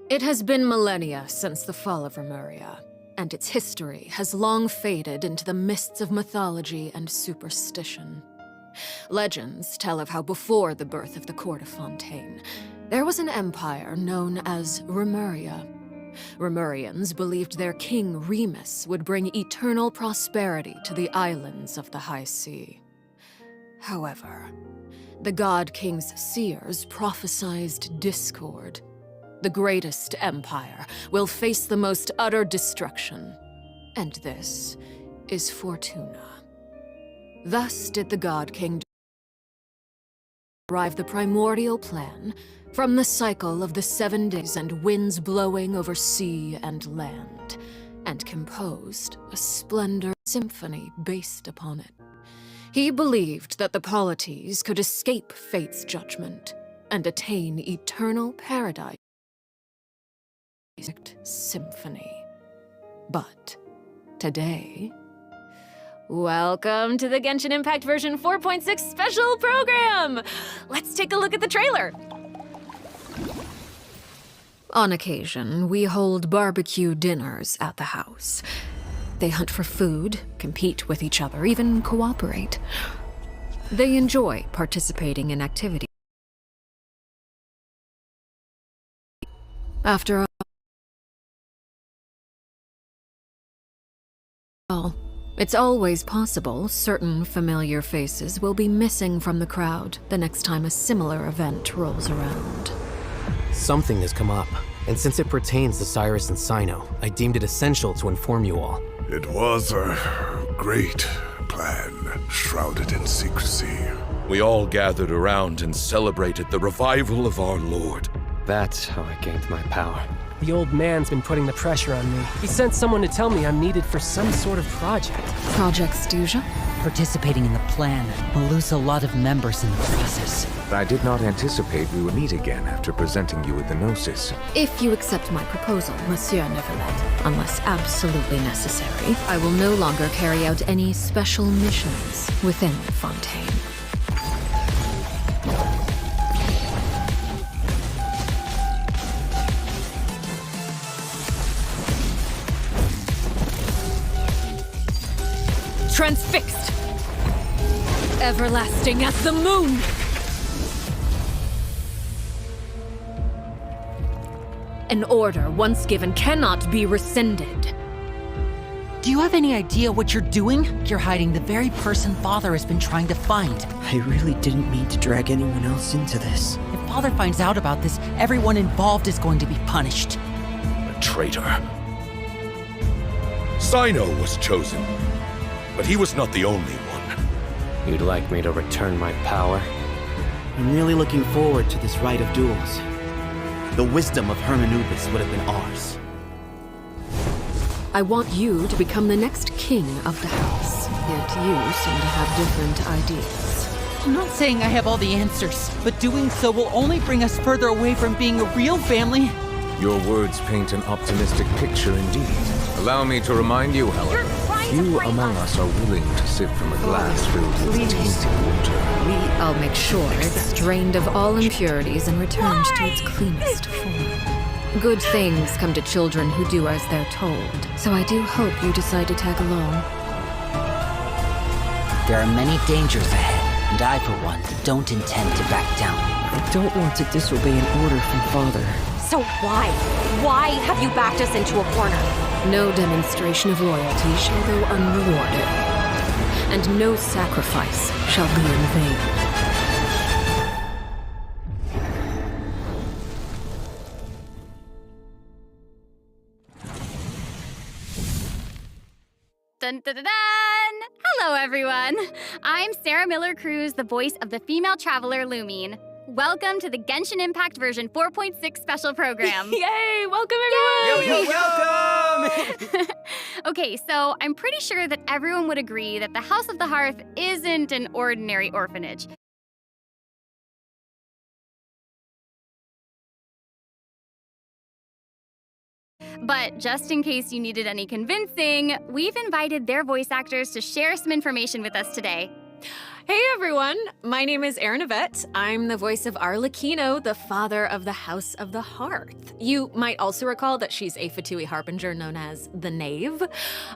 It has been millennia since the fall of Remuria, and its history has long faded into the mists of mythology and superstition. Legends tell of how before the birth of the Court of Fontaine, there was an empire known as Remuria. Remurians believed their king Remus would bring eternal prosperity to the islands of the High Sea. However, the God King's seers prophesied discord. The greatest empire will face the most utter destruction, and this is Fortuna. Thus did the God King derive the primordial plan from the cycle of the 7 days and winds blowing over sea and land, and composed a splendid symphony based upon it. He believed that the polities could escape fate's judgment and attain eternal paradise. Symphony. But today... Welcome to the Genshin Impact version 4.6 special program! Let's take a look at the trailer! On occasion, we hold barbecue dinners at the house. They hunt for food, compete with each other, even cooperate. They enjoy participating in activities. After all, it's always possible certain familiar faces will be missing from the crowd the next time a similar event rolls around. Something has come up, and since it pertains to Cyrus and Cyno, I deemed it essential to inform you all. It was a great plan, shrouded in secrecy. We all gathered around and celebrated the revival of our Lord. That's how I gained my power. The old man's been putting the pressure on me. He sent someone to tell me I'm needed for some sort of project. Project Stuja? Participating in the plan will lose a lot of members in the process. I did not anticipate we would meet again after presenting you with the Gnosis. If you accept my proposal, Monsieur Neverlet, unless absolutely necessary, I will no longer carry out any special missions within Fontaine. Transfixed! Everlasting as the moon! An order once given cannot be rescinded. Do you have any idea what you're doing? You're hiding the very person Father has been trying to find. I really didn't mean to drag anyone else into this. If Father finds out about this, everyone involved is going to be punished. A traitor. Cyno was chosen, but he was not the only one. You'd like me to return my power? I'm really looking forward to this rite of duels. The wisdom of Hermanubis would have been ours. I want you to become the next king of the house, yet you seem to have different ideas. I'm not saying I have all the answers, but doing so will only bring us further away from being a real family. Your words paint an optimistic picture indeed. Allow me to remind you, however, few among us are willing to sip from a glass filled with tainted water. I'll make sure it's drained of all impurities and returned to its cleanest form. Good things come to children who do as they're told, so I do hope you decide to tag along. There are many dangers ahead, and I, for one, don't intend to back down. I don't want to disobey an order from Father. So why? Why have you backed us into a corner? No demonstration of loyalty shall go unrewarded, and no sacrifice shall be in vain. Dun dun dun dun! Hello, everyone. I'm Sarah Miller-Cruz, the voice of the female traveler Lumine. Welcome to the Genshin Impact version 4.6 special program. Yay! Welcome, everyone! Yo, welcome! Okay, so I'm pretty sure that everyone would agree that the House of the Hearth isn't an ordinary orphanage. But just in case you needed any convincing, we've invited their voice actors to share some information with us today. Hey everyone, my name is Erin Yvette. I'm the voice of Arlecchino, the father of the House of the Hearth. You might also recall that she's a Fatui harbinger known as the Knave.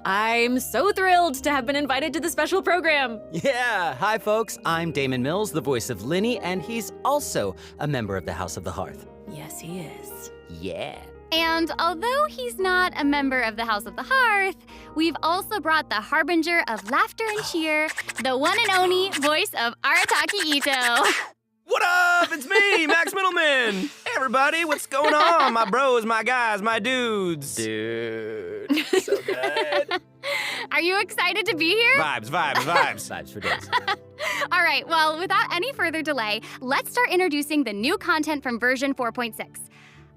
I'm so thrilled to have been invited to the special program. Yeah, hi folks, I'm Damon Mills, the voice of Linny, and he's also a member of the House of the Hearth. Yes, he is. Yeah. And although he's not a member of the House of the Hearth, we've also brought the harbinger of laughter and cheer, the one and only voice of Arataki Ito. What up? It's me, Max Middleman. Hey, everybody, what's going on? My bros, my guys, my dudes. Dude, so good. Are you excited to be here? Vibes. Vibes for days. All right, well, without any further delay, let's start introducing the new content from version 4.6.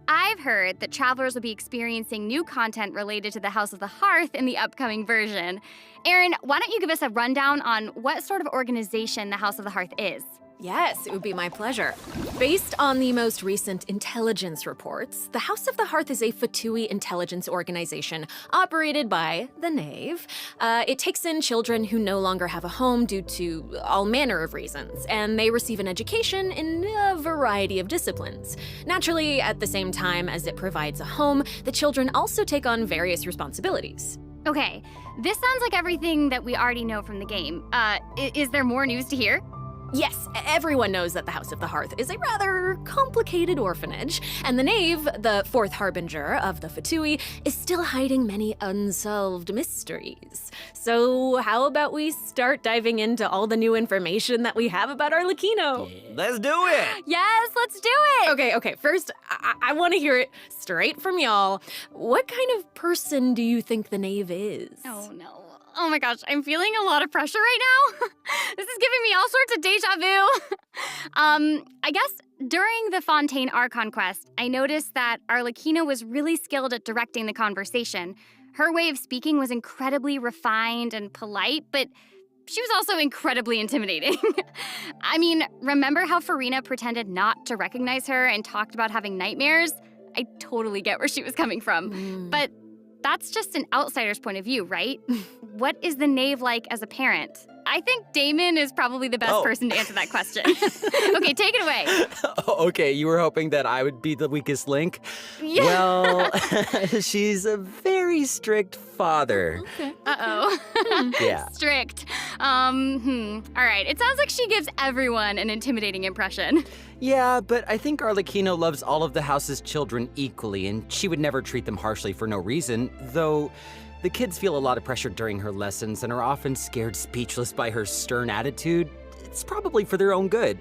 I've heard that travelers will be experiencing new content related to the House of the Hearth in the upcoming version. Erin, why don't you give us a rundown on what sort of organization the House of the Hearth is? Yes, it would be my pleasure. Based on the most recent intelligence reports, the House of the Hearth is a Fatui intelligence organization operated by the Knave. It takes in children who no longer have a home due to all manner of reasons, and they receive an education in a variety of disciplines. Naturally, at the same time as it provides a home, the children also take on various responsibilities. Okay, this sounds like everything that we already know from the game. Is there more news to hear? Yes, everyone knows that the House of the Hearth is a rather complicated orphanage, and the Knave, the fourth harbinger of the Fatui, is still hiding many unsolved mysteries. So how about we start diving into all the new information that we have about Arlecchino? Yeah. Let's do it. Yes, let's do it! Okay, first, I want to hear it straight from y'all. What kind of person do you think the Knave is? Oh, no. Oh my gosh, I'm feeling a lot of pressure right now. This is giving me all sorts of deja vu. I guess during the Fontaine Archon quest, I noticed that Arlecchino was really skilled at directing the conversation. Her way of speaking was incredibly refined and polite, but she was also incredibly intimidating. I mean, remember how Farina pretended not to recognize her and talked about having nightmares? I totally get where she was coming from. But that's just an outsider's point of view, right? What is the Knave like as a parent? I think Damon is probably the best person to answer that question. Okay, take it away. Okay, you were hoping that I would be the weakest link? Yeah. Well, she's a very strict father. Okay. Uh-oh. Yeah. Strict. All right, it sounds like she gives everyone an intimidating impression. Yeah, but I think Arlecchino loves all of the house's children equally, and she would never treat them harshly for no reason, though the kids feel a lot of pressure during her lessons and are often scared speechless by her stern attitude. It's probably for their own good.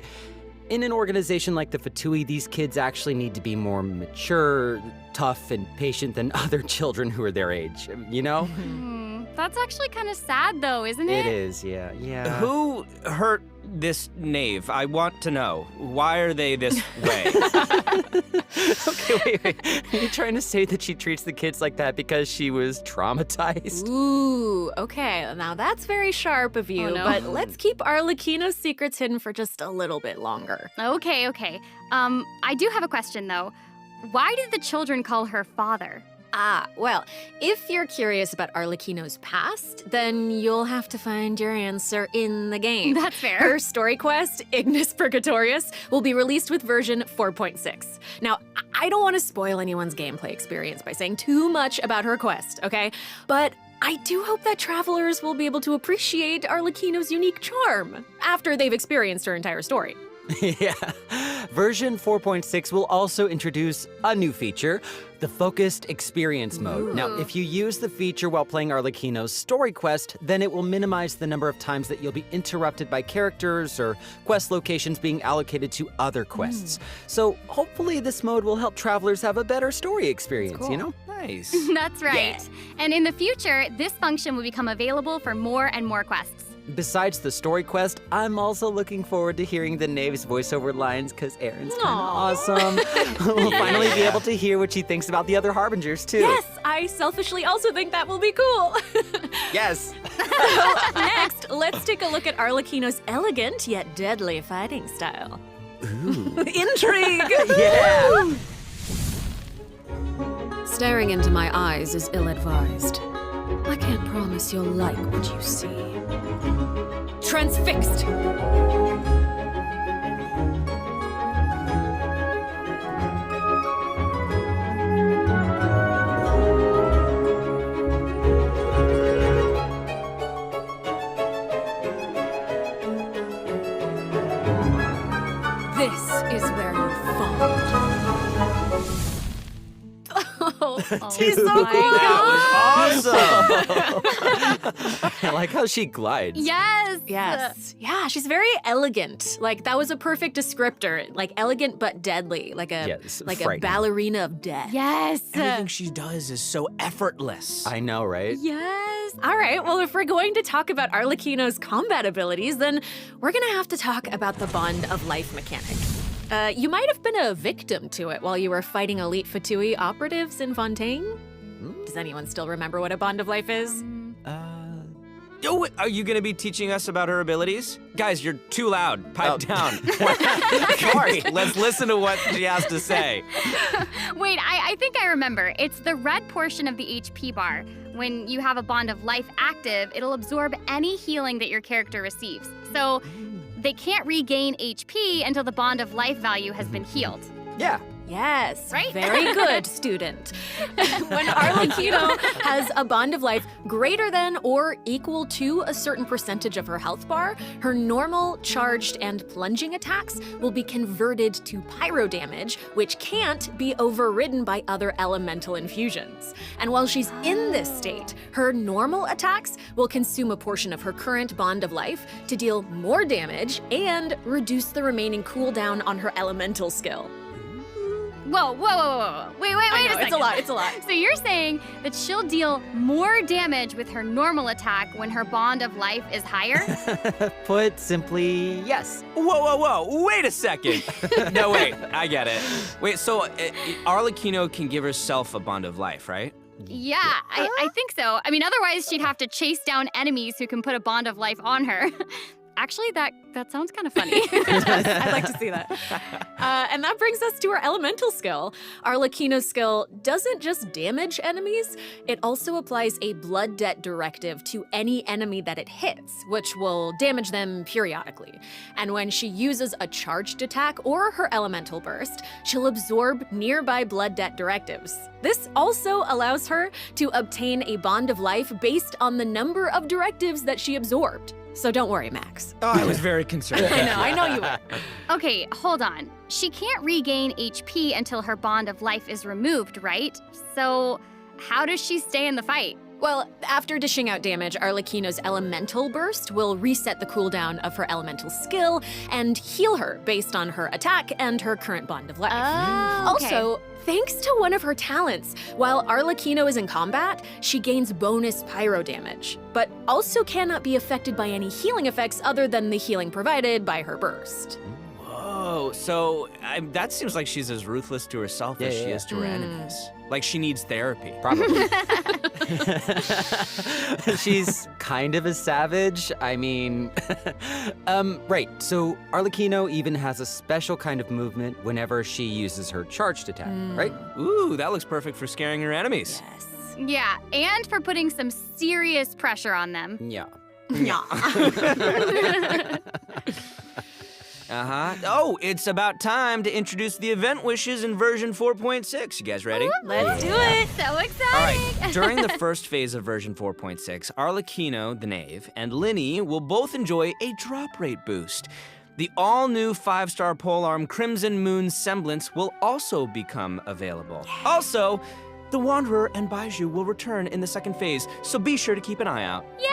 In an organization like the Fatui, these kids actually need to be more mature, tough, and patient than other children who are their age, you know? That's actually kind of sad, though, isn't it? It is, yeah. Who hurt this Knave? I want to know. Why are they this way? Okay, wait. Are you trying to say that she treats the kids like that because she was traumatized? Ooh, okay. Now that's very sharp of you, but let's keep Arlecchino's secrets hidden for just a little bit longer. Okay. I do have a question, though. Why did the children call her father? Well, if you're curious about Arlecchino's past, then you'll have to find your answer in the game. That's fair. Her story quest, Ignis Purgatorius, will be released with version 4.6. Now, I don't want to spoil anyone's gameplay experience by saying too much about her quest, okay? But I do hope that travelers will be able to appreciate Arlecchino's unique charm after they've experienced her entire story. Yeah. Version 4.6 will also introduce a new feature, the Focused Experience Mode. Now, if you use the feature while playing Arlecchino's story quest, then it will minimize the number of times that you'll be interrupted by characters or quest locations being allocated to other quests. So hopefully this mode will help travelers have a better story experience, you know? Nice. That's right. Yeah. And in the future, this function will become available for more and more quests. Besides the story quest, I'm also looking forward to hearing the Knave's voiceover lines because Erin's kind of awesome. We'll finally be able to hear what she thinks about the other Harbingers, too. Yes, I selfishly also think that will be cool. Yes. So, next, let's take a look at Arlecchino's elegant yet deadly fighting style. Ooh. Intrigue! Yeah! Staring into my eyes is ill-advised. I can't promise you'll like what you see. Transfixed! This is where you fall. She's so That was awesome! I like how she glides. Yes. Yes. Yeah, she's very elegant. Like, that was a perfect descriptor. Like, elegant but deadly. Like a a frightening. ballerina of death. Yes. Everything she does is so effortless. I know, right? Yes. All right, well, if we're going to talk about Arlecchino's combat abilities, then we're gonna have to talk about the Bond of Life mechanic. You might have been a victim to it while you were fighting elite Fatui operatives in Fontaine. Does anyone still remember what a Bond of Life is? Oh, are you gonna be teaching us about her abilities? Guys, you're too loud. Pipe down. Sorry, let's listen to what she has to say. Wait, I think I remember. It's the red portion of the HP bar. When you have a Bond of Life active, it'll absorb any healing that your character receives. So they can't regain HP until the Bond of Life value has been healed. Yeah. Yes, Right? very good, student. When Arlecchino has a Bond of Life greater than or equal to a certain percentage of her health bar, her normal, charged, and plunging attacks will be converted to pyro damage, which can't be overridden by other elemental infusions. And while she's in this state, her normal attacks will consume a portion of her current Bond of Life to deal more damage and reduce the remaining cooldown on her elemental skill. Whoa. Wait a second. It's a lot. So you're saying that she'll deal more damage with her normal attack when her Bond of Life is higher? Put simply, yes. Whoa. Wait a second. No, wait. I get it. Wait, so Arlecchino can give herself a Bond of Life, right? Yeah, I think so. I mean, otherwise she'd have to chase down enemies who can put a Bond of Life on her. Actually, that sounds kind of funny. I'd like to see that. And that brings us to our elemental skill. Arlecchino's skill doesn't just damage enemies, it also applies a blood debt directive to any enemy that it hits, which will damage them periodically. And when she uses a charged attack or her elemental burst, she'll absorb nearby blood debt directives. This also allows her to obtain a Bond of Life based on the number of directives that she absorbed. So don't worry, Max. Oh, I was very concerned. I know you were. Okay, hold on. She can't regain HP until her Bond of Life is removed, right? So how does she stay in the fight? Well, after dishing out damage, Arlecchino's elemental burst will reset the cooldown of her elemental skill and heal her based on her attack and her current Bond of Life. Oh, okay. Also, thanks to one of her talents, while Arlecchino is in combat, she gains bonus pyro damage, but also cannot be affected by any healing effects other than the healing provided by her burst. Whoa, so that seems like she's as ruthless to herself as she is to her enemies. Like she needs therapy. Probably. She's kind of a savage. I mean, right. So Arlecchino even has a special kind of movement whenever she uses her charged attack, right? Ooh, that looks perfect for scaring her enemies. Yes. Yeah, and for putting some serious pressure on them. Yeah. Oh, it's about time to introduce the event wishes in version 4.6. You guys ready? Let's do it. So exciting! All right, during the first phase of version 4.6, Arlecchino, the Knave, and Linny will both enjoy a drop rate boost. The all-new 5-star polearm Crimson Moon Semblance will also become available. Also, the Wanderer and Baiju will return in the second phase, so be sure to keep an eye out. Yay!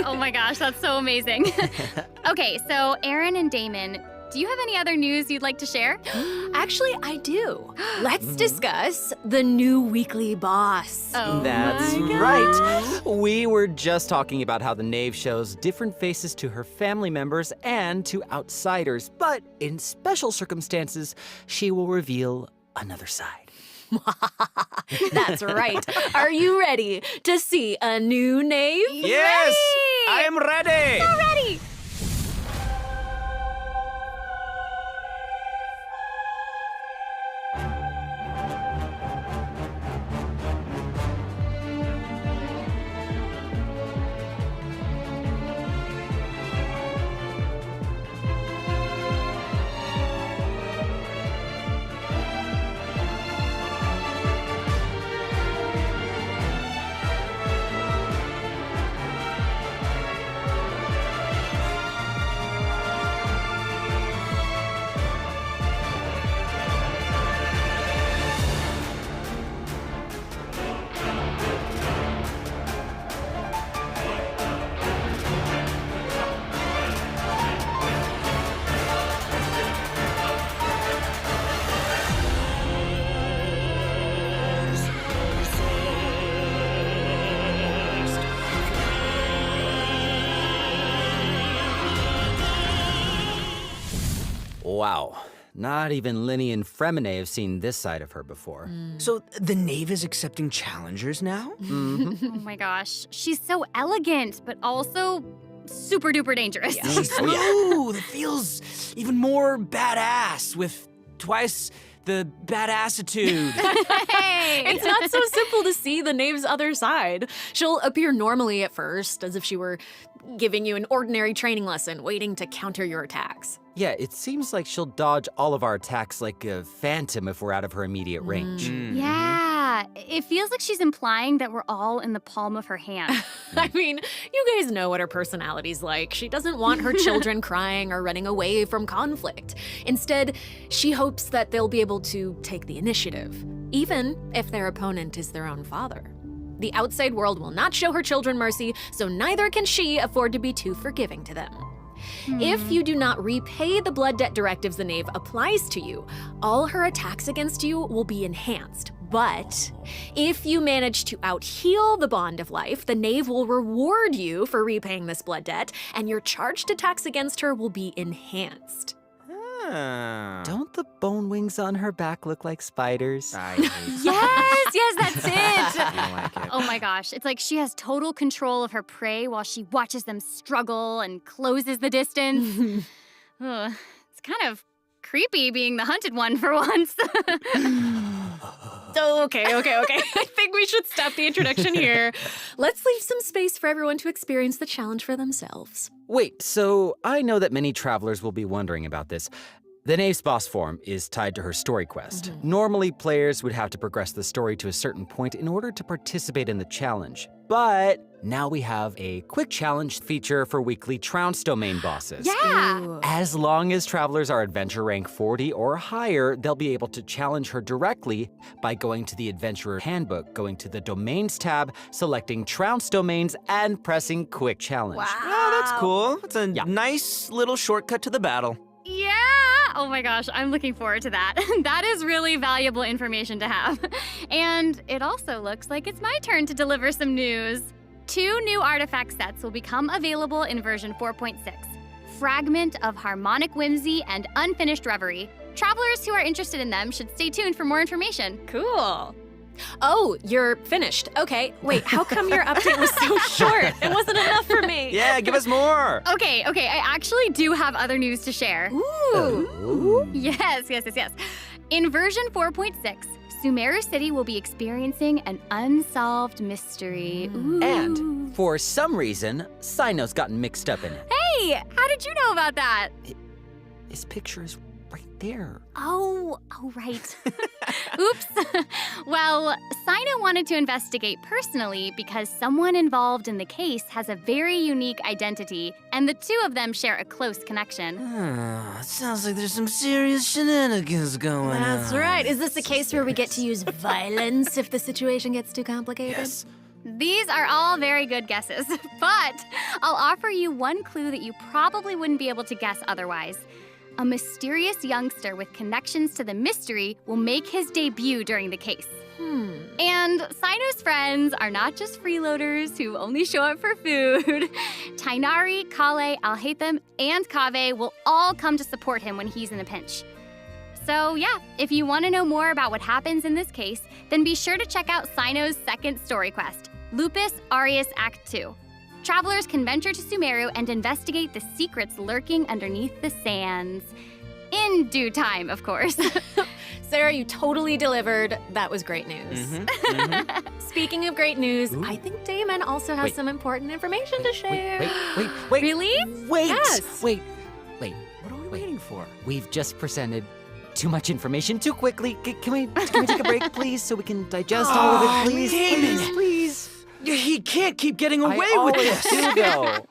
Oh my gosh, that's so amazing. Okay, so Aaron and Damon, do you have any other news you'd like to share? Actually, I do. Let's discuss the new weekly boss. Oh That's my right. We were just talking about how the Knave shows different faces to her family members and to outsiders, but in special circumstances, she will reveal another side. That's right. Are you ready to see a new Knave? Yes! Ready! I am ready! So ready! Wow. Not even Linny and Fremine have seen this side of her before. So the Knave is accepting challengers now? Mm-hmm. Oh my gosh. She's so elegant, but also super duper dangerous. She's smooth. It feels even more badass with twice the badassitude. Hey! It's not so simple to see the Knave's other side. She'll appear normally at first, as if she were giving you an ordinary training lesson, waiting to counter your attacks. Yeah, it seems like she'll dodge all of our attacks like a phantom if we're out of her immediate range. Yeah, it feels like she's implying that we're all in the palm of her hand. I mean, you guys know what her personality's like. She doesn't want her children crying or running away from conflict. Instead, she hopes that they'll be able to take the initiative, even if their opponent is their own father. The outside world will not show her children mercy, so neither can she afford to be too forgiving to them. If you do not repay the blood debt directives the Knave applies to you, all her attacks against you will be enhanced. But if you manage to out-heal the bond of life, the Knave will reward you for repaying this blood debt, and your charged attacks against her will be enhanced. Don't the bone wings on her back look like spiders? Yes, that's it. I don't like it. Oh my gosh, it's like she has total control of her prey while she watches them struggle and closes the distance. Ugh, it's kind of creepy being the hunted one for once. Okay. I think we should stop the introduction here. Let's leave some space for everyone to experience the challenge for themselves. Wait, so I know that many travelers will be wondering about this. The Knave's boss form is tied to her story quest. Normally, players would have to progress the story to a certain point in order to participate in the challenge. But now we have a quick challenge feature for weekly Trounce domain bosses. Yeah! As long as travelers are adventure rank 40 or higher, they'll be able to challenge her directly by going to the Adventurer Handbook, going to the Domains tab, selecting Trounce domains, and pressing Quick Challenge. Wow. Oh, that's cool. It's a nice little shortcut to the battle. Yeah! Oh my gosh, I'm looking forward to that. That is really valuable information to have. And it also looks like it's my turn to deliver some news. 2 new artifact sets will become available in version 4.6. Fragment of Harmonic Whimsy and Unfinished Reverie. Travelers who are interested in them should stay tuned for more information. Cool. Oh, you're finished. Okay, wait, how come your update was so short? It wasn't enough for me. Yeah, give us more. Okay, I actually do have other news to share. Ooh. Yes. In version 4.6, Sumeru City will be experiencing an unsolved mystery. Ooh. And for some reason, Sino's gotten mixed up in it. Hey, how did you know about that? His picture is right there. Oh, right. Oops. Well, Sino wanted to investigate personally because someone involved in the case has a very unique identity, and the 2 of them share a close connection. It sounds like there's some serious shenanigans going on. That's right. Is this a case where we get to use violence if the situation gets too complicated? Yes. These are all very good guesses, but I'll offer you one clue that you probably wouldn't be able to guess otherwise. A mysterious youngster with connections to the mystery will make his debut during the case. And Sino's friends are not just freeloaders who only show up for food. Tainari, Kale, Alhaitham, and Kaveh will all come to support him when he's in a pinch. So yeah, if you want to know more about what happens in this case, then be sure to check out Sino's second story quest, Lupus Aureus Act 2. Travelers can venture to Sumeru and investigate the secrets lurking underneath the sands. In due time, of course. Sarah, you totally delivered. That was great news. Speaking of great news, I think Damon also has some important information to share. Wait. Really? Wait. Yes. Wait. What are we waiting for? We've just presented too much information too quickly. Can we take a break, please, so we can digest all of it, please? Damon. Please. He can't keep getting away with always this. do, though. All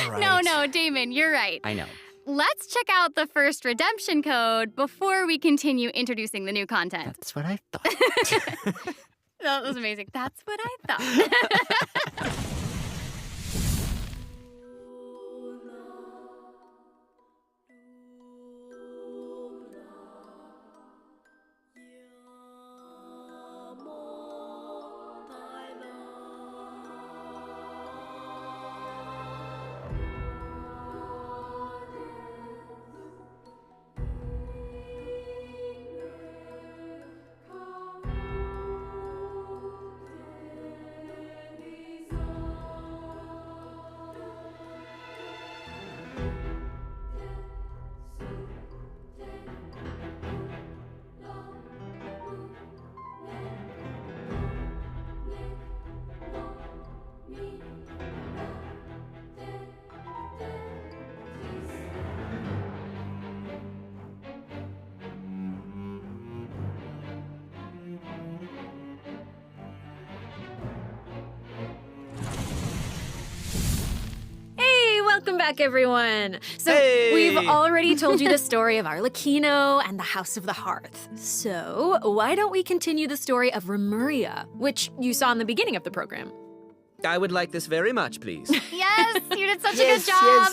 right. No, Damon, you're right. I know. Let's check out the first redemption code before we continue introducing the new content. That's what I thought. That was amazing. That's what I thought. Welcome back, everyone. So, Hey! we've already told you the story of Arlecchino and the House of the Hearth. So, why don't we continue the story of Remuria, which you saw in the beginning of the program? I would like this very much, please. Yes, you did such Yes, a good job.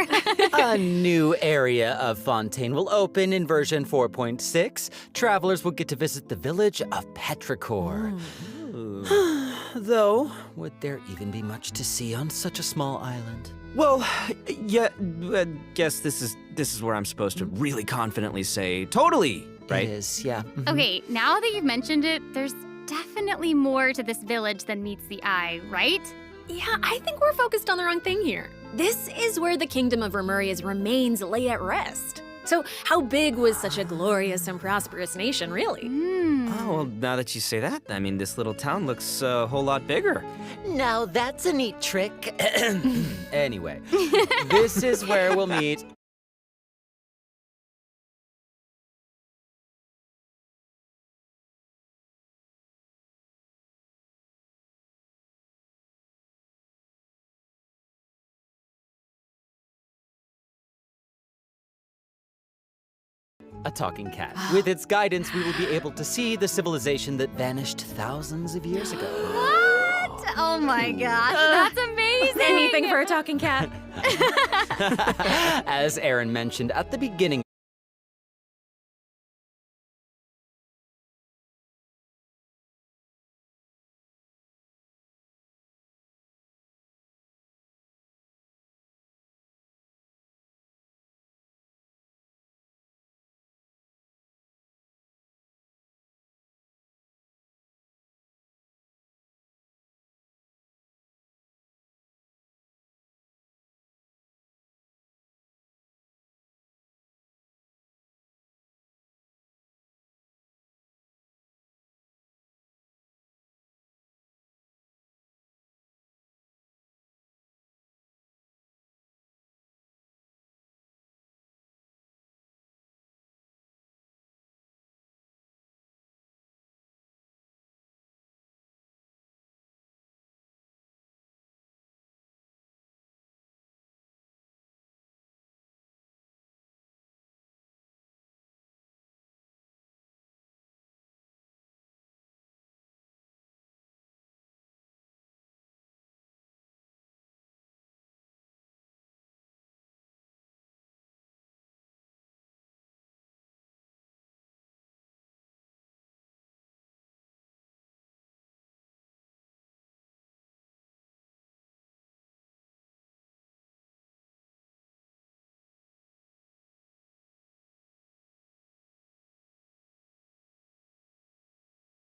yes. Encore. A new area of Fontaine will open in version 4.6. Travelers will get to visit the village of Petrichor. Though, would there even be much to see on such a small island? Well, yeah, I guess this is where I'm supposed to really confidently say totally, right? It is, yeah. Okay, now that you've mentioned it, there's definitely more to this village than meets the eye, right? Yeah, I think we're focused on the wrong thing here. This is where the kingdom of Remuria's remains lay at rest. So, how big was such a glorious and prosperous nation, really? Oh, well, now that you say that, I mean, this little town looks a whole lot bigger. Now that's a neat trick. Anyway, this is where we'll meet. A talking cat. With its guidance, we will be able to see the civilization that vanished thousands of years ago. What? Oh my gosh, that's amazing. Anything for a talking cat. As Aaron mentioned at the beginning,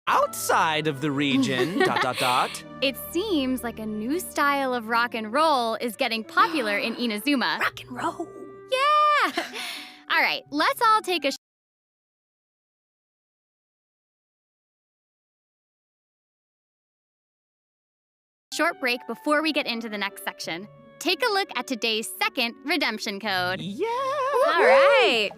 Outside of the region, ... It seems like a new style of rock and roll is getting popular in Inazuma. Rock and roll. Yeah! All right, let's all take a short break before we get into the next section. Take a look at today's second redemption code. Yeah! All right.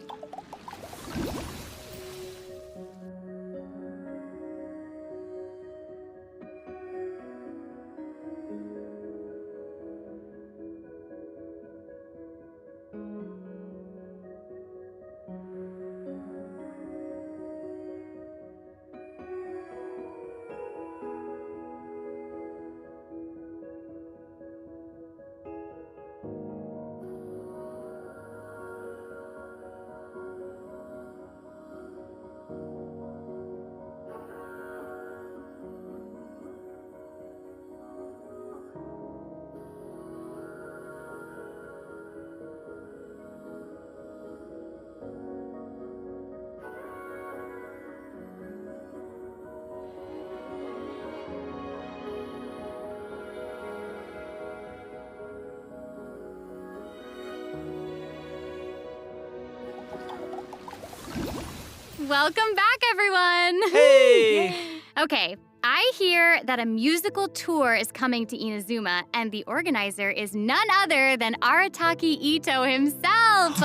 Welcome back, everyone! Hey! Okay, I hear that a musical tour is coming to Inazuma, and the organizer is none other than Arataki Ito himself!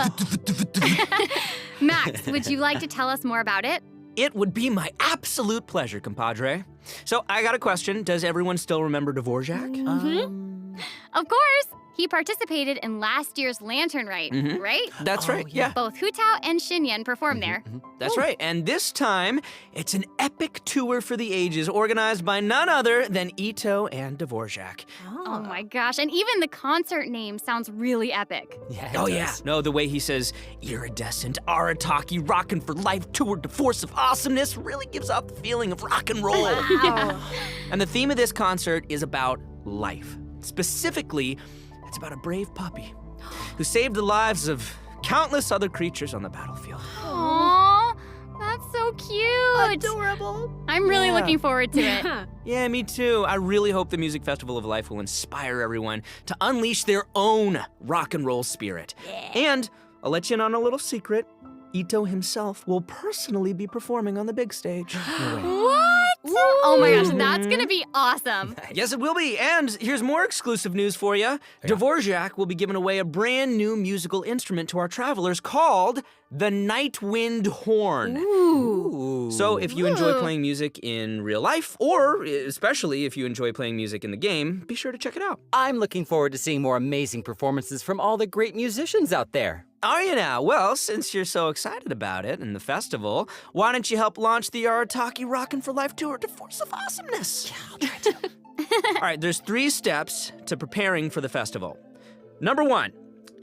Max, would you like to tell us more about it? It would be my absolute pleasure, compadre. So, I got a question. Does everyone still remember Dvorak? Of course, he participated in last year's Lantern Rite, right? That's right, yeah. Both Hu Tao and Xinyan performed there. That's right. And this time, it's an epic tour for the ages organized by none other than Ito and Dvorak. Oh my gosh, and even the concert name sounds really epic. Yeah. No, the way he says iridescent, Arataki, rockin' for life tour de force of awesomeness really gives off the feeling of rock and roll. Wow. And the theme of this concert is about life. Specifically, it's about a brave puppy who saved the lives of countless other creatures on the battlefield. Aww, that's so cute. Adorable. I'm really looking forward to it. Yeah, me too. I really hope the Music Festival of Life will inspire everyone to unleash their own rock and roll spirit. And I'll let you in on a little secret. Ito himself will personally be performing on the big stage. What? Oh my gosh, that's gonna be awesome. Yes, it will be. And here's more exclusive news for you. Dvorak will be giving away a brand new musical instrument to our travelers called the Night Wind Horn. Ooh. So if you enjoy playing music in real life, or especially if you enjoy playing music in the game, be sure to check it out. I'm looking forward to seeing more amazing performances from all the great musicians out there. Are you now? Well, since you're so excited about it and the festival, why don't you help launch the Arataki Rockin' for Life Tour de Force of Awesomeness? Yeah, I'll try to. All right, there's 3 steps to preparing for the festival. Number 1,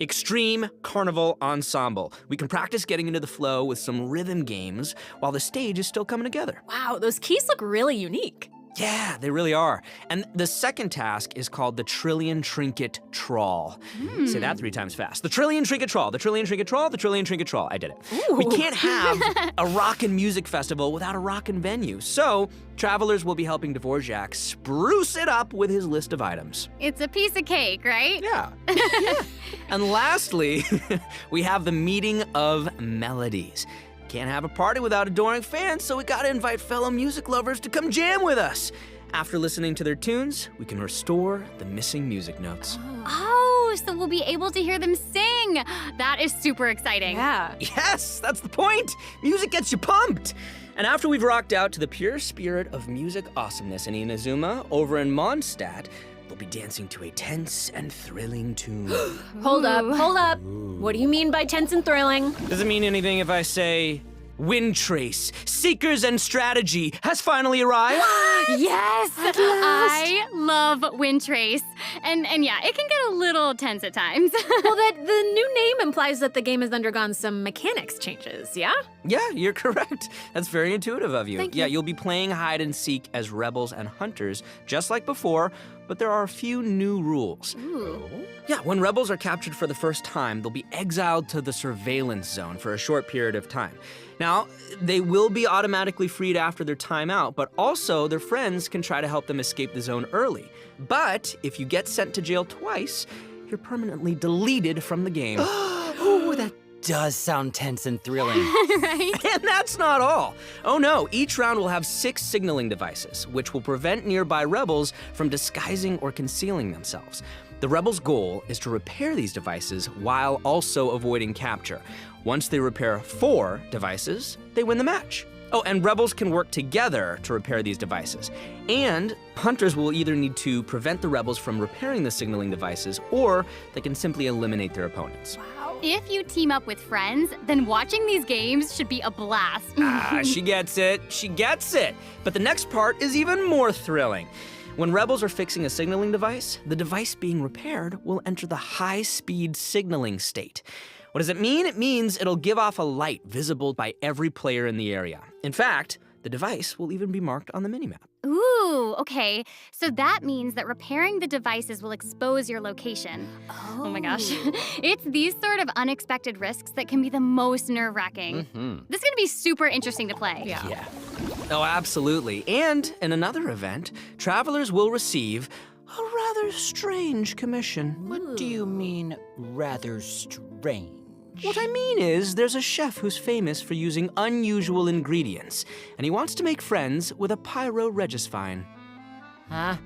Extreme Carnival Ensemble. We can practice getting into the flow with some rhythm games while the stage is still coming together. Wow, those keys look really unique. Yeah, they really are. And the second task is called the Trillion Trinket Trawl. Say that 3 times fast. The Trillion Trinket Trawl, the Trillion Trinket Trawl, the Trillion Trinket Trawl. I did it. Ooh. We can't have a rockin' music festival without a rockin' venue. So, travelers will be helping Dvorak spruce it up with his list of items. It's a piece of cake, right? Yeah. And lastly, we have the Meeting of Melodies. Can't have a party without adoring fans, so we gotta invite fellow music lovers to come jam with us. After listening to their tunes, we can restore the missing music notes. Oh, so we'll be able to hear them sing. That is super exciting. Yeah. Yes, that's the point. Music gets you pumped. And after we've rocked out to the pure spirit of music awesomeness in Inazuma, over in Mondstadt, we'll be dancing to a tense and thrilling tune. Hold up. What do you mean by tense and thrilling? Does it mean anything if I say Wind Trace, Seekers and Strategy has finally arrived? Yes! I love Wind Trace. And yeah, it can get a little tense at times. Well, the new name implies that the game has undergone some mechanics changes, yeah? Yeah, you're correct. That's very intuitive of you. Thank you. Yeah, you'll be playing hide and seek as rebels and hunters, just like before, but there are a few new rules. Ooh. Yeah, when rebels are captured for the first time, they'll be exiled to the surveillance zone for a short period of time. Now, they will be automatically freed after their time out, but also their friends can try to help them escape the zone early. But if you get sent to jail twice, you're permanently deleted from the game. Ooh, that does sound tense and thrilling. Right? And that's not all. Oh no, each round will have 6 signaling devices, which will prevent nearby rebels from disguising or concealing themselves. The rebels' goal is to repair these devices while also avoiding capture. Once they repair 4 devices, they win the match. Oh, and rebels can work together to repair these devices. And hunters will either need to prevent the rebels from repairing the signaling devices, or they can simply eliminate their opponents. If you team up with friends, then watching these games should be a blast. She gets it. She gets it. But the next part is even more thrilling. When rebels are fixing a signaling device, the device being repaired will enter the high-speed signaling state. What does it mean? It means it'll give off a light visible by every player in the area. In fact, the device will even be marked on the minimap. Ooh, okay. So that means that repairing the devices will expose your location. Oh my gosh. It's these sort of unexpected risks that can be the most nerve-wracking. This is gonna be super interesting to play. Yeah. Oh, absolutely. And in another event, travelers will receive a rather strange commission. What do you mean, rather strange? What I mean is, there's a chef who's famous for using unusual ingredients, and he wants to make friends with a pyro-regisvine. Huh?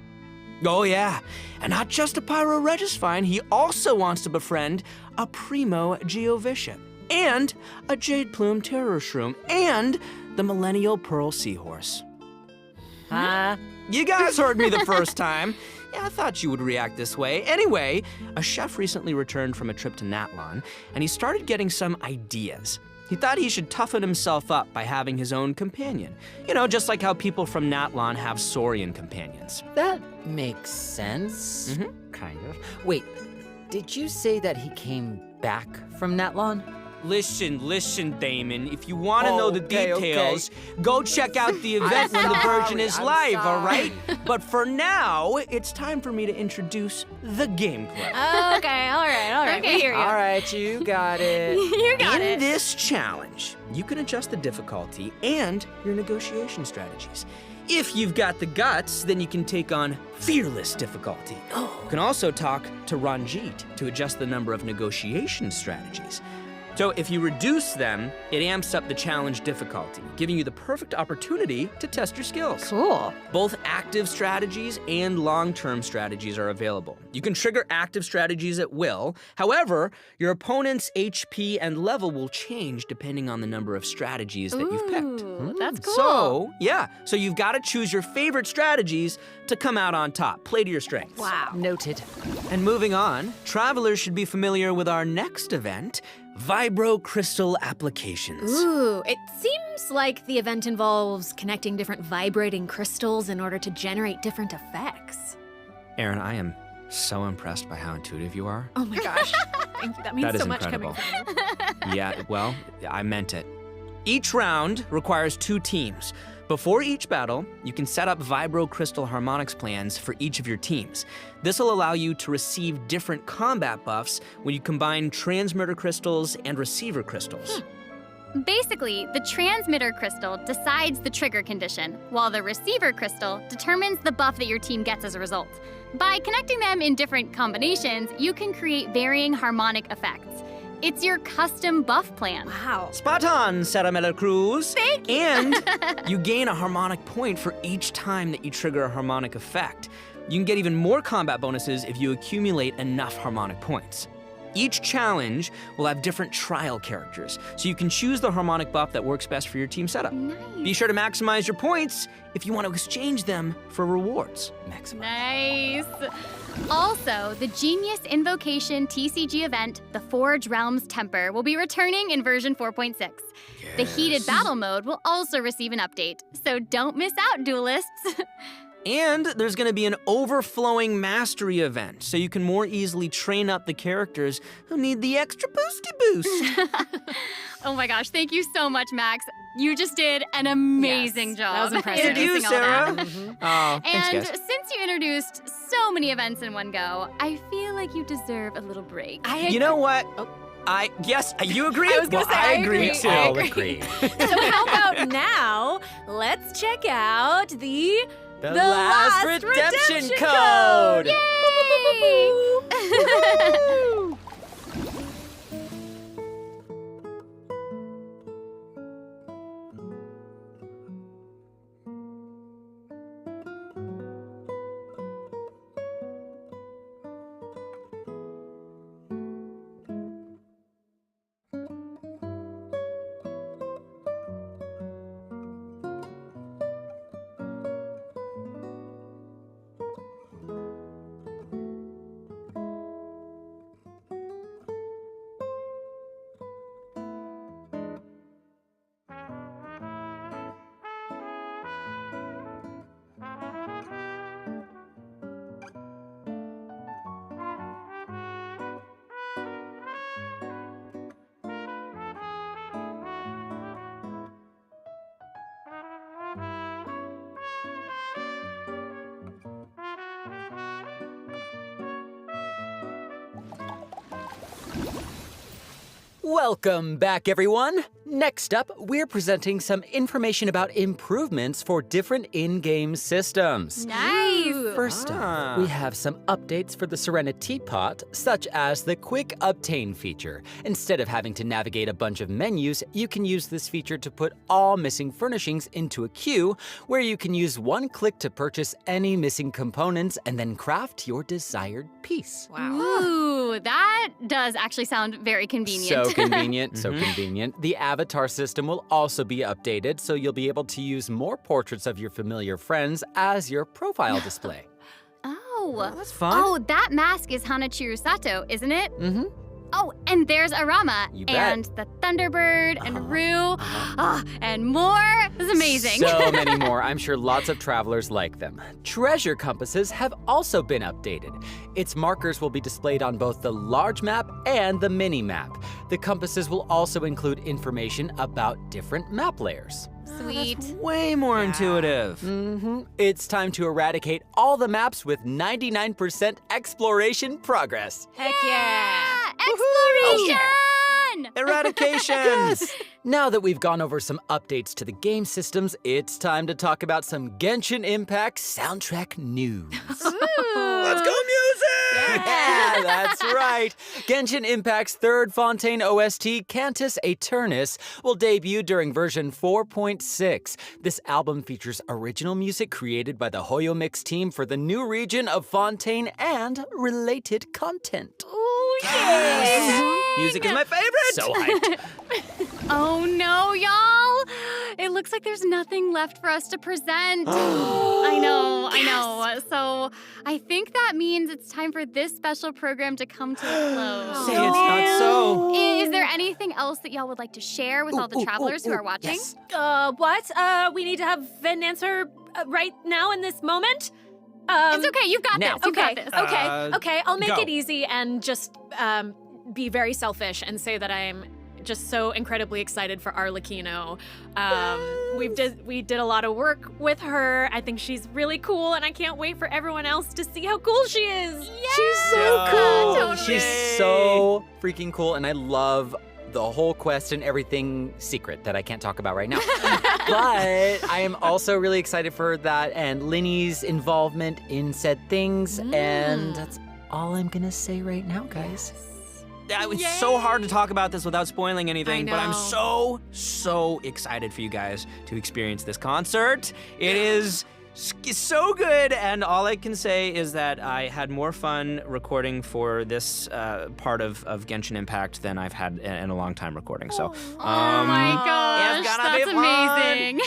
Oh yeah, and not just a pyro-regisvine, he also wants to befriend a primo geovishap, and a jade plume terror shroom, and the millennial pearl seahorse. Huh? You guys heard me the first time. Yeah, I thought you would react this way. Anyway, a chef recently returned from a trip to Natlan, and he started getting some ideas. He thought he should toughen himself up by having his own companion. You know, just like how people from Natlan have Saurian companions. That makes sense. Kind of. Wait, did you say that he came back from Natlan? Listen, Damon. If you want to know the Okay, details, go check out the event when the Virgin is live, all right? But for now, it's time for me to introduce the gameplay. Okay, all right. Okay. We hear you. All right, you got it. You got it. In this challenge, you can adjust the difficulty and your negotiation strategies. If you've got the guts, then you can take on fearless difficulty. You can also talk to Ranjit to adjust the number of negotiation strategies. So if you reduce them, it amps up the challenge difficulty, giving you the perfect opportunity to test your skills. Cool. Both active strategies and long-term strategies are available. You can trigger active strategies at will. However, your opponent's HP and level will change depending on the number of strategies that you've picked. That's cool. So you've got to choose your favorite strategies to come out on top. Play to your strengths. Wow. Noted. And moving on, travelers should be familiar with our next event, Vibro Crystal Applications. Ooh, it seems like the event involves connecting different vibrating crystals in order to generate different effects. Aaron, I am so impressed by how intuitive you are. Oh my gosh. Thank you. That means That is so much incredible. coming from you. Yeah, well, I meant it. Each round requires 2 teams. Before each battle, you can set up Vibro Crystal Harmonics plans for each of your teams. This will allow you to receive different combat buffs when you combine transmitter crystals and receiver crystals. Basically, the transmitter crystal decides the trigger condition, while the receiver crystal determines the buff that your team gets as a result. By connecting them in different combinations, you can create varying harmonic effects. It's your custom buff plan. Wow. Spot on, Sarah Miller Cruz. Thank you. And you gain a harmonic point for each time that you trigger a harmonic effect. You can get even more combat bonuses if you accumulate enough harmonic points. Each challenge will have different trial characters, so you can choose the harmonic buff that works best for your team setup. Nice. Be sure to maximize your points if you want to exchange them for rewards. Nice. Also, the Genius Invocation TCG event, the Forge Realms Temper, will be returning in version 4.6. The Heated Battle mode will also receive an update, so don't miss out, duelists. And there's going to be an overflowing mastery event, so you can more easily train up the characters who need the extra boosty boost. Oh my gosh, thank you so much, Max. You just did an amazing job. That was impressive. Thank you, introducing all Sarah. that. Oh, thanks, And guys. since you introduced so many events in one go, I feel like you deserve a little break. You know what? Yes, you agree? I was gonna say, I agree. too. I I'll agree. agree. So how about now, let's check out the last redemption code. Yay! Welcome back, everyone. Next up, we're presenting some information about improvements for different in-game systems. Nice. First up, we have some updates for the Serenity Pot, such as the Quick Obtain feature. Instead of having to navigate a bunch of menus, you can use this feature to put all missing furnishings into a queue, where you can use one click to purchase any missing components and then craft your desired piece. Wow. Ooh, that does actually sound very convenient. So convenient, so convenient. The avatar system will also be updated, so you'll be able to use more portraits of your familiar friends as your profile display. Oh, Oh! That's fun. Oh, that mask is Hanachiru Sato, isn't it? Mm-hmm. Oh, and there's Arama. You bet. And the Thunderbird and Rue. And more. This is amazing. So many more. I'm sure lots of travelers like them. Treasure compasses have also been updated. Its markers will be displayed on both the large map and the mini map. The compasses will also include information about different map layers. Sweet. Way more intuitive. Mm-hmm. It's time to eradicate all the maps with 99% exploration progress. Heck yeah! Exploration! Eradication! Yes! Now that we've gone over some updates to the game systems, it's time to talk about some Genshin Impact soundtrack news. Let's go music! Yeah, that's right. Genshin Impact's third Fontaine OST, Cantus Aeternus, will debut during version 4.6. This album features original music created by the Hoyo Mix team for the new region of Fontaine and related content. Ooh, yeah! Music is my favorite! So hyped. Oh no, y'all! It looks like there's nothing left for us to present. I know. So I think that means it's time for this special program to come to a close. Say it's not so. Is there anything else that y'all would like to share with all the travelers who are watching? Yes. What? We need to have an answer right now in this moment? It's okay, you've got now. this. You've got this. Okay, I'll make go. it easy and just be very selfish and say that I'm just so incredibly excited for Arlecchino. We did a lot of work with her. I think she's really cool, and I can't wait for everyone else to see how cool she is. She's so cool. Totally. She's so freaking cool, and I love the whole quest and everything secret that I can't talk about right now. But I am also really excited for that and Linny's involvement in said things, and that's all I'm gonna say right now, guys. It's so hard to talk about this without spoiling anything, I but I'm know. so excited for you guys to experience this concert. It is so good, and all I can say is that I had more fun recording for this part of Genshin Impact than I've had in a long time recording. So, Oh my gosh, it's gonna be that's fun. amazing.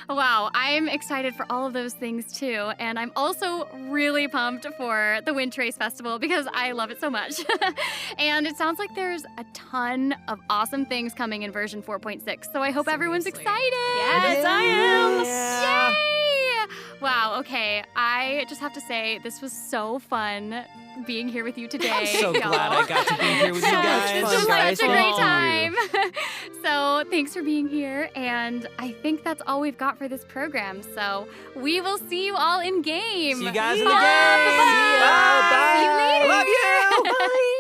Wow, I'm excited for all of those things too, and I'm also really pumped for the Wind Trace Festival because I love it so much. And it sounds like there's a ton of awesome things coming in version 4.6, so I hope everyone's excited. Yes, I am. Yay! Wow, okay, I just have to say, this was so fun being here with you today. I'm so y'all. glad I got to be here with you guys. This was such a great time. So thanks for being here, and I think that's all we've got for this program. So we will see you all in game. See you guys in the Bye. game. Bye. Bye. See you later. I love you. Bye.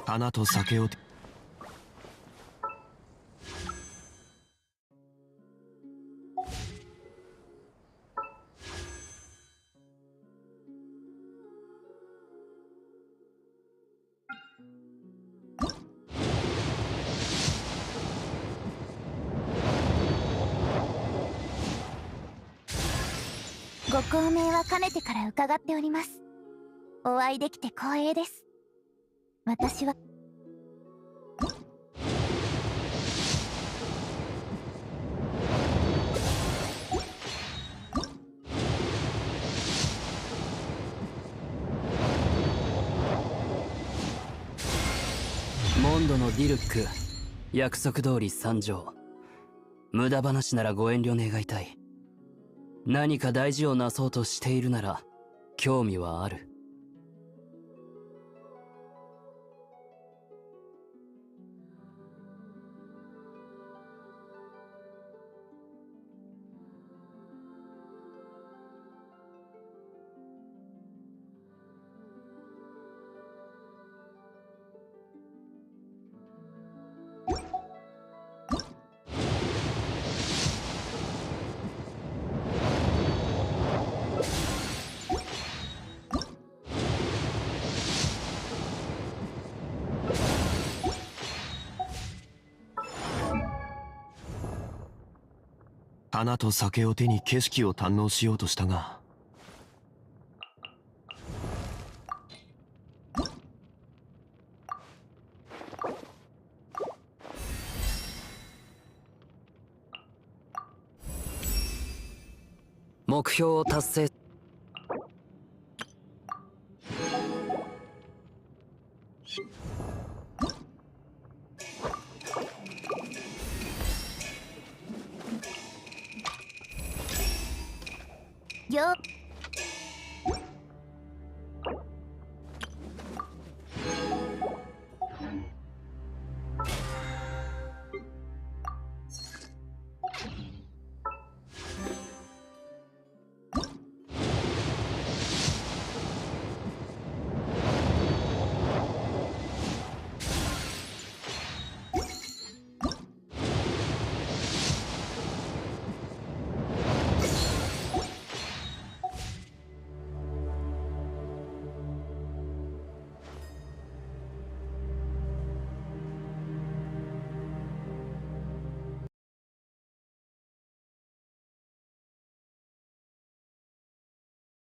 花と酒をご高名はかねてから伺っております。お会いできて光栄です。私はモンドのディルック、約束通り参上。無駄話ならご遠慮願いたい。何か大事をなそうとしているなら興味はある。花と酒を手に景色を堪能しようとしたが、目標を達成。よ